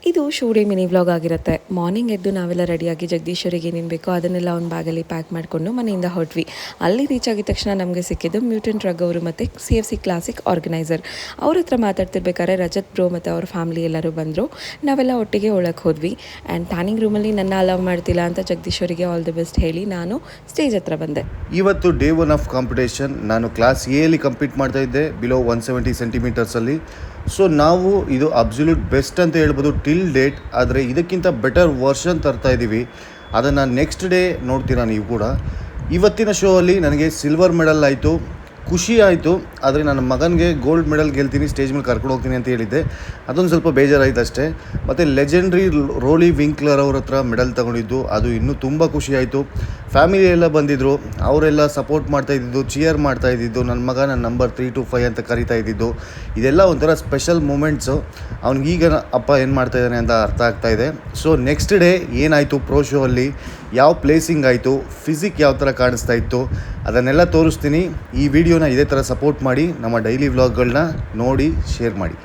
ಇದು shoe day mini vlog ಆಗಿರುತ್ತೆ. Morning ಎದ್ದು ನಾವೆಲ್ಲ ರೆಡಿಯಾಗಿ ಜಗದೀಶ್ವರಿಗೆ ಏನೇನು ಬೇಕೋ ಅದನ್ನೆಲ್ಲ ಒಂದು ಬ್ಯಾಗಲ್ಲಿ ಪ್ಯಾಕ್ ಮಾಡಿಕೊಂಡು ಮನೆಯಿಂದ ಹೊರಟ್ವಿ. ಅಲ್ಲಿ ರೀಚ್ ಆಗಿದ ತಕ್ಷಣ ನಮಗೆ ಸಿಕ್ಕಿದ್ದು ಮ್ಯೂಟೆಂಟ್ ರಗ್ ಅವರು ಮತ್ತು CFC ಕ್ಲಾಸಿಕ್ ಆರ್ಗನೈಸರ್. ಅವ್ರ ಹತ್ರ ಮಾತಾಡ್ತಿರ್ಬೇಕಾದ್ರೆ ರಜತ್ ಬ್ರೋ ಮತ್ತು ಅವ್ರ ಫ್ಯಾಮಿಲಿ ಎಲ್ಲರೂ ಬಂದರು. ನಾವೆಲ್ಲ ಒಟ್ಟಿಗೆ ಒಳಗೆ ಹೋದ್ವಿ. ಆ್ಯಂಡ್ ಟ್ಯಾನಿಂಗ್ ರೂಮಲ್ಲಿ ನನ್ನ ಅಲೌ ಮಾಡ್ತಿಲ್ಲ ಅಂತ ಜಗದೀಶ್ವರಿಗೆ ಆಲ್ ದಿ ಬೆಸ್ಟ್ ಹೇಳಿ ನಾನು ಸ್ಟೇಜ್ ಹತ್ರ ಬಂದೆ. ಇವತ್ತು ಡೇ 1 ಆಫ್ ಕಾಂಪಿಟೇಷನ್. ನಾನು ಕ್ಲಾಸ್ ಎಲ್ಲಿ ಕಂಪೀಟ್ ಮಾಡ್ತಾ ಇದ್ದೆ, ಬಿಲೋ 170 ಸೆಂಟಿಮೀಟರ್ಸಲ್ಲಿ. ಸೊ ನಾವು ಇದು ಅಬ್ಸಲ್ಯೂಟ್ ಬೆಸ್ಟ್ ಅಂತ ಹೇಳ್ಬೋದು ಟಿಲ್ ಡೇಟ್. ಆದರೆ ಇದಕ್ಕಿಂತ ಬೆಟರ್ ವರ್ಷನ್ ತರ್ತಾ ಇದ್ದೀವಿ. ಅದನ್ನು ನೆಕ್ಸ್ಟ್ ಡೇ ನೋಡ್ತೀರಾ ನೀವು ಕೂಡ. ಇವತ್ತಿನ ಶೋ ಅಲ್ಲಿ ನನಗೆ ಸಿಲ್ವರ್ ಮೆಡಲ್ ಆಯಿತು, ಖುಷಿ ಆಯಿತು. ಆದರೆ ನನ್ನ ಮಗನಿಗೆ ಗೋಲ್ಡ್ ಮೆಡಲ್ ಗೆಲ್ತೀನಿ, ಸ್ಟೇಜ್ ಮೇಲೆ ಕರ್ಕೊಂಡು ಹೋಗ್ತೀನಿ ಅಂತ ಹೇಳಿದ್ದೆ. ಅದೊಂದು ಸ್ವಲ್ಪ ಬೇಜಾರಾಯಿತು ಅಷ್ಟೇ. ಮತ್ತು ಲೆಜೆಂಡ್ರಿ ರೋಲಿ ವಿಂಕ್ಲರ್ ಅವ್ರ ಹತ್ರ ಮೆಡಲ್ ತೊಗೊಂಡಿದ್ದು, ಅದು ಇನ್ನೂ ತುಂಬ ಖುಷಿ ಆಯಿತು. ಫ್ಯಾಮಿಲಿ ಎಲ್ಲ ಬಂದಿದ್ದರು, ಅವರೆಲ್ಲ ಸಪೋರ್ಟ್ ಮಾಡ್ತಾಯಿದ್ದಿದ್ದು, ಚಿಯರ್ ಮಾಡ್ತಾಯಿದ್ದಿದ್ದು, ನನ್ನ ಮಗ ನನ್ನ ನಂಬರ್ 3 to 5 ಅಂತ ಕರಿತಾ ಇದ್ದಿದ್ದು, ಇದೆಲ್ಲ ಒಂಥರ ಸ್ಪೆಷಲ್ ಮೂಮೆಂಟ್ಸು. ಅವ್ನಿಗೀಗ ಅಪ್ಪ ಏನು ಮಾಡ್ತಾಯಿದ್ದಾನೆ ಅಂತ ಅರ್ಥ ಆಗ್ತಾಯಿದೆ. ಸೊ ನೆಕ್ಸ್ಟ್ ಡೇ ಏನಾಯಿತು ಪ್ರೋ ಶೋ ಅಲ್ಲಿ, ಯಾವ ಪ್ಲೇಸಿಂಗ್ ಆಯಿತು, ಫಿಸಿಕ್ ಯಾವ ಥರ ಕಾಣಿಸ್ತಾ ಇತ್ತು, ಅದನ್ನೆಲ್ಲ ತೋರಿಸ್ತೀನಿ. ಈ ವಿಡಿಯೋನ ಇದೇ ಥರ ಸಪೋರ್ಟ್ ಮಾಡಿ, ನಮ್ಮ ಡೈಲಿ ವ್ಲಾಗ್ಗಳನ್ನ ನೋಡಿ ಶೇರ್ ಮಾಡಿ.